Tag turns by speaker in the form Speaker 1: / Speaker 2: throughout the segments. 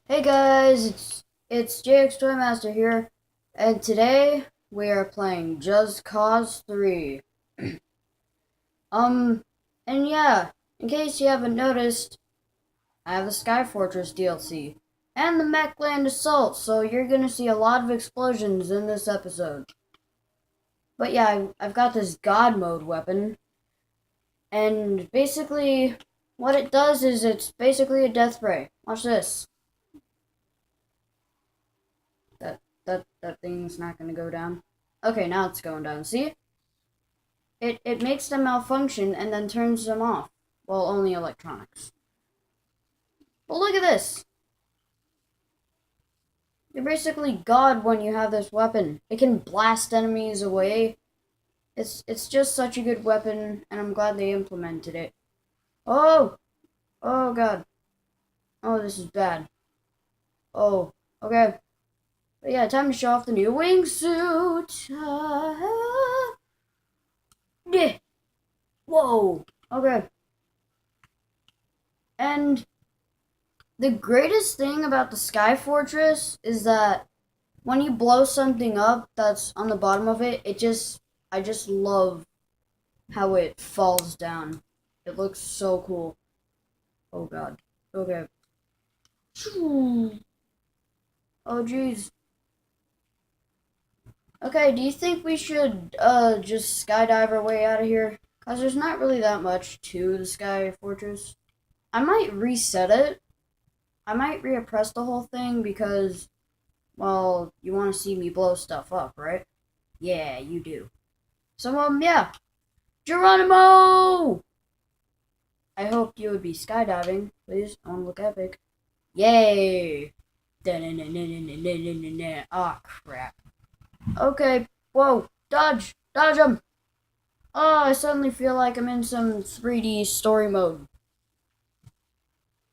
Speaker 1: Hey guys, it's JX Toymaster here, and today we are playing Just Cause 3. Um, and yeah, in case you haven't noticed, I have the Sky Fortress DLC and the Mechland Assault, so you're gonna see a lot of explosions in this episode. But yeah, I've got this God Mode weapon, and basically, what it does is it's basically a death ray. Watch this. That thing's not gonna go down. Okay, now it's going down. See? It makes them malfunction and then turns them off. Well, only electronics. But look at this. You're basically God when you have this weapon. It can blast enemies away. It's just such a good weapon, and I'm glad they implemented it. Oh! Oh god. Oh, this is bad. Oh, okay. But yeah, time to show off the new wingsuit. Yeah. Whoa. Okay. And the greatest thing about the Sky Fortress is that when you blow something up that's on the bottom of it, I just love how it falls down. It looks so cool. Oh god. Okay. Oh jeez. Okay, do you think we should just skydive our way out of here? Cause there's not really that much to the Sky Fortress. I might reset it. I might repress the whole thing because, well, you want to see me blow stuff up, right? Yeah, you do. So, yeah. Geronimo! I hoped you would be skydiving. Please, I want to look epic. Yay! Oh, crap. Okay, whoa, dodge! Dodge him! Oh, I suddenly feel like I'm in some 3D story mode.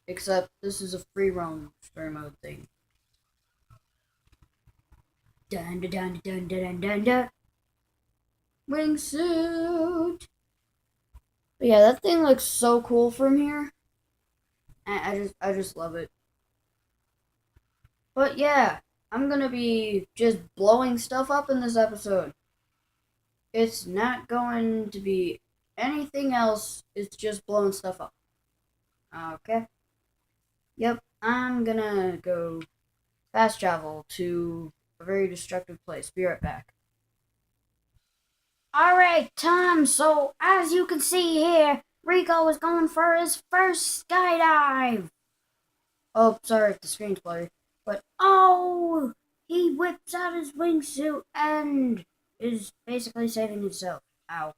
Speaker 1: Except this is a free roam story mode thing. Dun dun dun dun dun dun dun. Wingsuit! But yeah, that thing looks so cool from here. I just love it. But yeah, I'm gonna be just blowing stuff up in this episode. It's not going to be anything else. It's just blowing stuff up. Okay. Yep. I'm gonna go fast travel to a very destructive place. Be right back. Alright, Tom. So, as you can see here, Rico is going for his first skydive. Oh, sorry if the screen's blurry. But, oh! He whips out his wingsuit and is basically saving himself. Ow.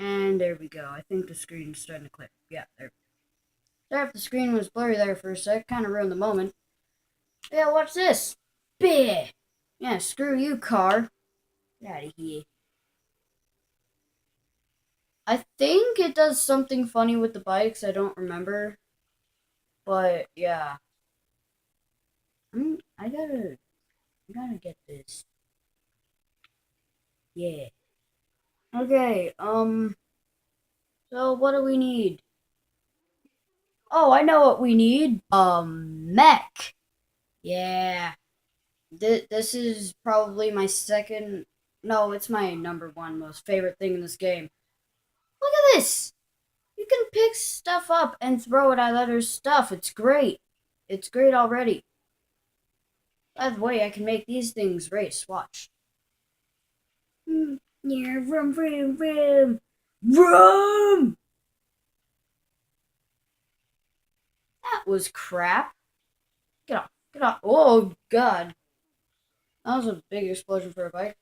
Speaker 1: And there we go. I think the screen's starting to clear. Yeah, there. Sorry if the screen was blurry there for a sec. Kind of ruined the moment. Yeah, watch this. Bill. Yeah, screw you, car. Get out of here. I think it does something funny with the bikes. I don't remember. But, yeah. I gotta get this. Yeah. Okay, so what do we need? Oh, I know what we need. Mech. Yeah. This is probably my second. No, it's my number one most favorite thing in this game. Look at this! You can pick stuff up and throw it at other stuff. It's great. It's great already. By the way, I can make these things race. Watch. Yeah, vroom, vroom, vroom. Vroom! That was crap. Get off. Get off. Oh, God. That was a big explosion for a bike.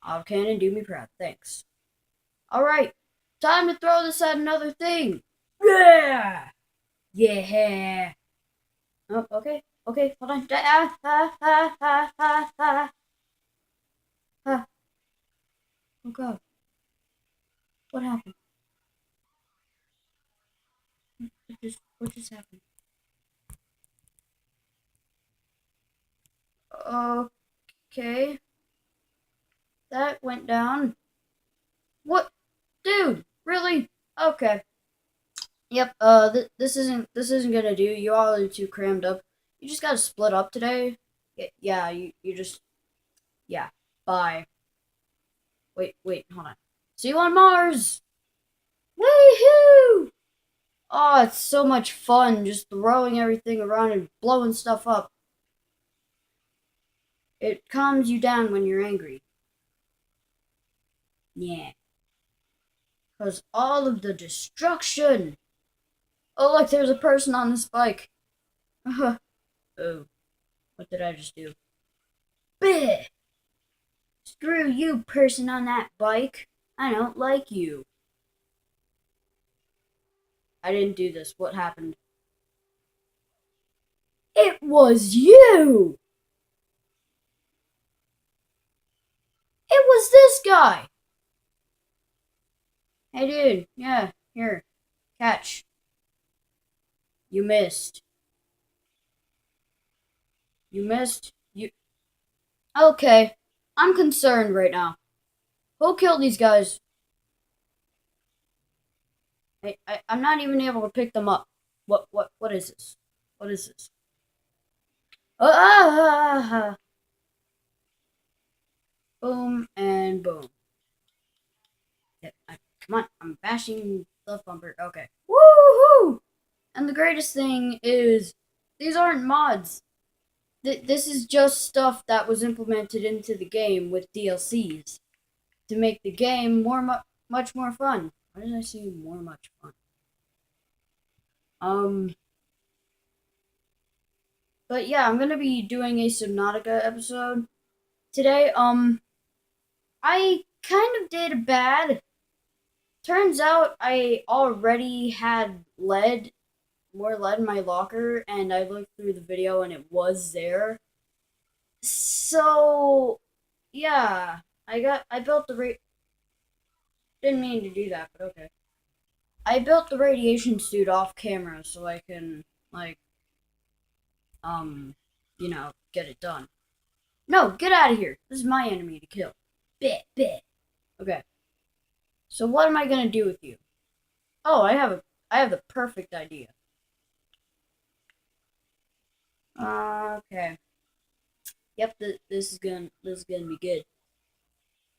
Speaker 1: Auto cannon, do me proud. Thanks. Alright. Time to throw this at another thing. Yeah! Yeah! Oh, okay. Okay, hold on. Ah. Oh, God. What happened? What just happened? Okay. That went down. What? Dude, really? Okay. Yep. This isn't gonna do. You all are too crammed up. You just gotta split up today. Yeah. You just yeah. Bye. Wait. Hold on. See you on Mars. Woohoo! Oh, it's so much fun just throwing everything around and blowing stuff up. It calms you down when you're angry. Yeah. Because all of the destruction. Oh, look, there's a person on this bike. Oh, what did I just do? Bleh! Screw you, person on that bike. I don't like you. I didn't do this. What happened? It was you! It was this guy! Hey, dude. Yeah, here. Catch. You missed. You missed? You. Okay. I'm concerned right now. Who killed these guys? I'm not even able to pick them up. What is this? What is this? Ah! Boom and boom. Yeah, come on, I'm bashing the bumper. Okay. Woohoo! And the greatest thing is, these aren't mods. This is just stuff that was implemented into the game with DLCs to make the game much more fun. Why did I say much fun? Um, but yeah, I'm gonna be doing a Subnautica episode today. I kind of did bad. Turns out I already had more lead in my locker, and I looked through the video and it was there. So, yeah, I built didn't mean to do that, but okay. I built the radiation suit off camera so I can, like, um, get it done. No, get out of here. This is my enemy to kill. Bit. Okay. So what am I gonna do with you? Oh, I have the perfect idea. Okay. Yep, this is gonna be good.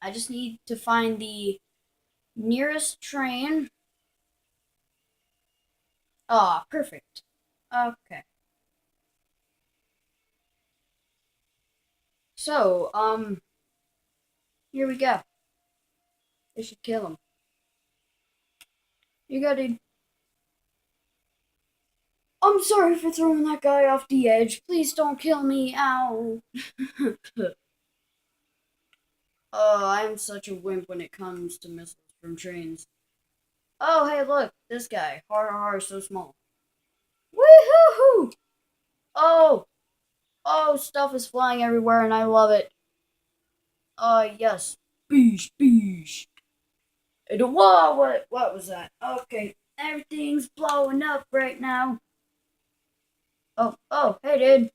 Speaker 1: I just need to find the nearest train. Ah, perfect. Okay. So, here we go. They should kill him. You got to. I'm sorry for throwing that guy off the edge. Please don't kill me. Ow. Oh, I'm such a wimp when it comes to missiles from trains. Oh, hey, look, this guy. Har, so small. Woohoo! Oh, stuff is flying everywhere and I love it. Yes. Beesh. And whoa, what was that? Okay, everything's blowing up right now. Hey, dude.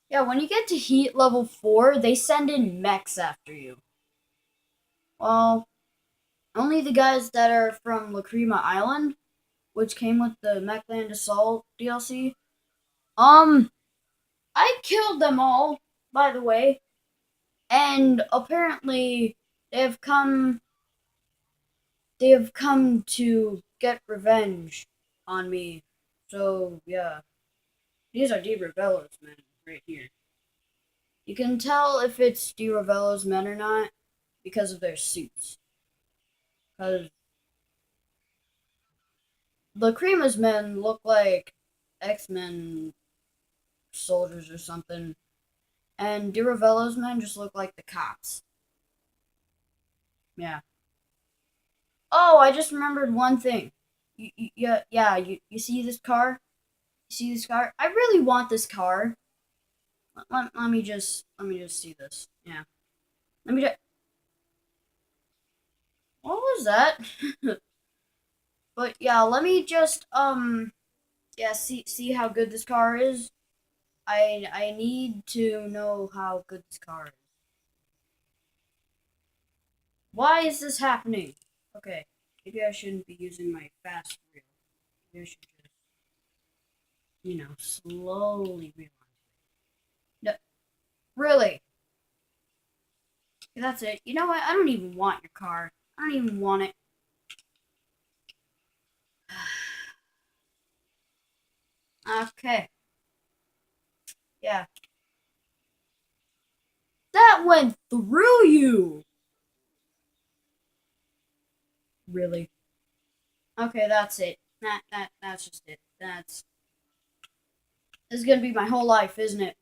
Speaker 1: Yeah, when you get to heat level 4, they send in mechs after you. Well, only the guys that are from Lacrima Island, which came with the Mechland Assault DLC. I killed them all, by the way, and apparently they've come to get revenge on me. So yeah, these are Di Ravello's men right here. You can tell if it's Di Ravello's men or not because of their suits. Because the Crema's men look like X-Men soldiers or something, and Di Ravello's men just look like the cops. Yeah. Oh, I just remembered one thing. You see this car? You see this car? I really want this car. Let me just see this. Yeah. Let me just. What was that? But yeah, let me just yeah, see how good this car is. I need to know how good this car is. Why is this happening? Okay, maybe I shouldn't be using my fast reel. You should just, slowly rewind. No, really. That's it. You know what? I don't even want your car. I don't even want it. Okay. Yeah. That went through you! Really? Okay, that's it. That's just it. This is gonna be my whole life, isn't it?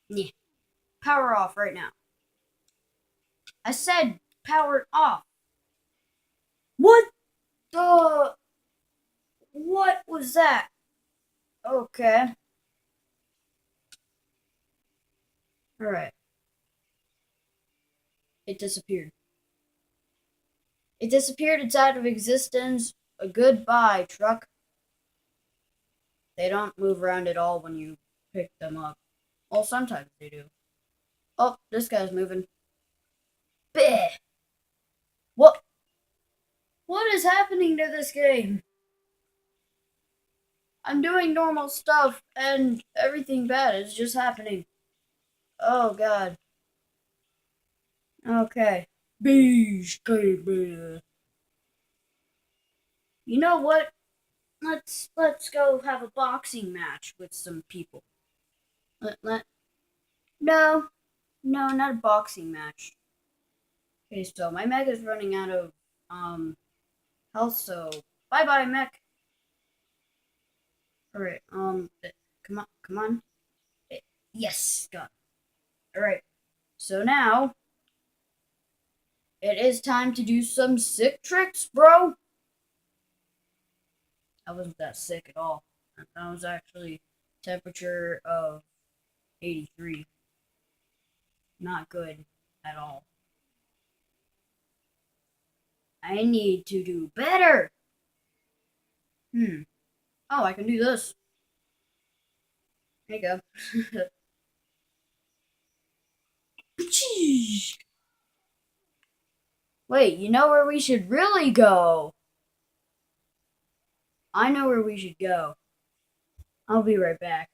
Speaker 1: Yeah. Power off right now. I said power off. What the? What was that? Okay. Alright. It disappeared. It disappeared. It's out of existence. A goodbye, truck. They don't move around at all when you pick them up. Well, sometimes they do. Oh, this guy's moving. Bleh. What? What is happening to this game? I'm doing normal stuff and everything bad is just happening. Oh god. Okay. Beach cable. You know what? Let's go have a boxing match with some people. No, no, not a boxing match. Okay, so my mech is running out of health, so bye bye mech. Alright, come on. Yes, got it. Alright. So now it is time to do some sick tricks, bro. I wasn't that sick at all. That was actually temperature of 83. Not good at all. I need to do better. Oh, I can do this. There you go. Wait, you know where we should really go? I know where we should go. I'll be right back.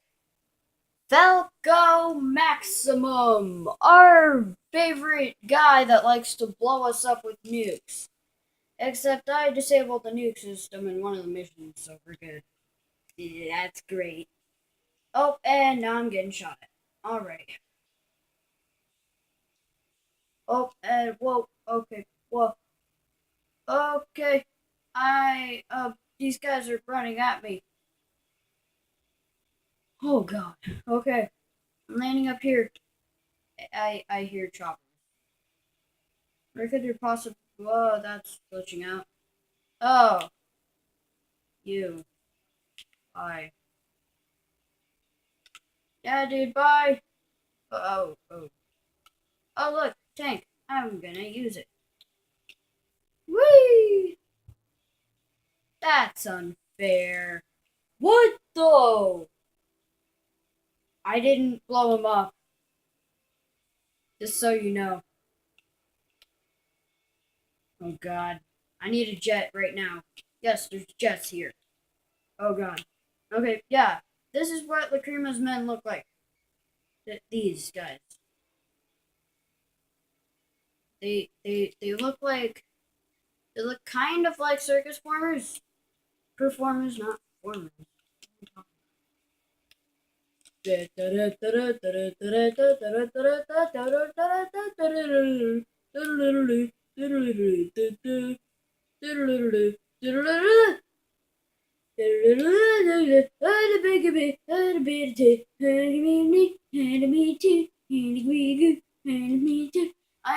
Speaker 1: Falco Maximum, our favorite guy that likes to blow us up with nukes. Except I disabled the nuke system in one of the missions, so we're good. Yeah, that's great. Oh, and now I'm getting shot at. Alright. Oh, and whoa, okay, whoa. Okay. These guys are running at me. Oh god. Okay. I'm landing up here. I hear choppers. Where could there possibly? Whoa, that's glitching out. Oh, you. Bye. Yeah, dude. Bye. Oh. Oh, look, tank. I'm gonna use it. Whee! That's unfair. What though? I didn't blow him up. Just so you know. Oh god. I need a jet right now. Yes, there's jets here. Oh god. Okay, yeah. This is what Lacrima's men look like. These guys. They look like they look kind of like circus performers. Performers, not performers. I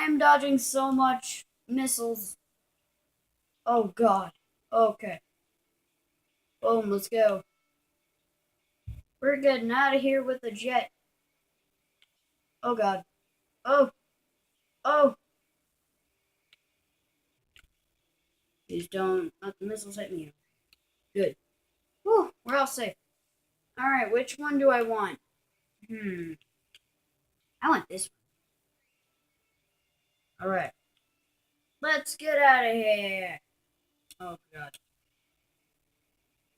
Speaker 1: am dodging so much missiles. Oh god. Okay. Boom, let's go. We're getting out of here with a jet. Oh god. Oh. Oh. Please don't let the missiles hit me. Good. Whew, we're all safe. Alright, which one do I want? I want this one. Alright. Let's get out of here. Oh god.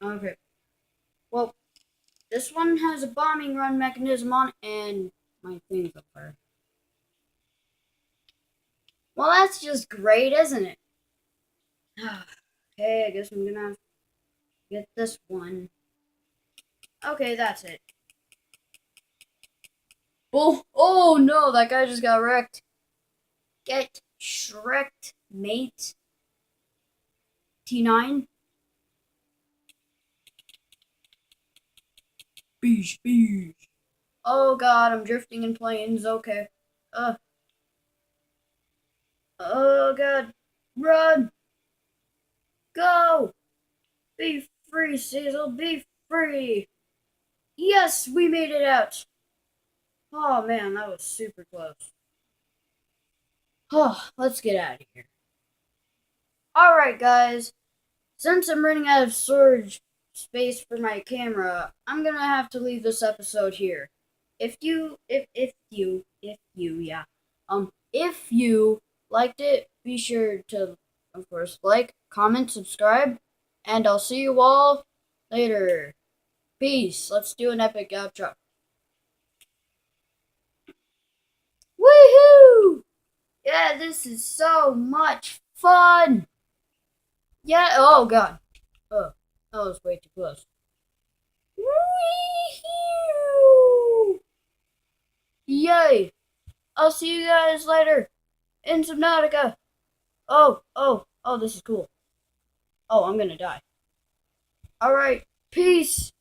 Speaker 1: Okay. Well, this one has a bombing run mechanism on it, and my thing's on fire. Well, that's just great, isn't it? Okay, I guess I'm gonna have to get this one. Okay, that's it. Oh no, that guy just got wrecked. Get Shreked, mate. T9. Beesh, beesh. Oh god, I'm drifting in planes. Okay. Uh. Oh god. Run. Go. Be free, Cecil. Be free. Yes, we made it out. Oh man, that was super close. Oh, let's get out of here. Alright, guys. Since I'm running out of storage space for my camera, I'm gonna have to leave this episode here. If you liked it, be sure to, of course, like, comment, subscribe, and I'll see you all later. Peace. Let's do an epic outro. Woohoo! Yeah, this is so much fun. Yeah. Oh god. Oh, that was way too close. Wee-hoo! Yay! I'll see you guys later in Subnautica. Oh, this is cool. Oh, I'm gonna die. Alright, peace!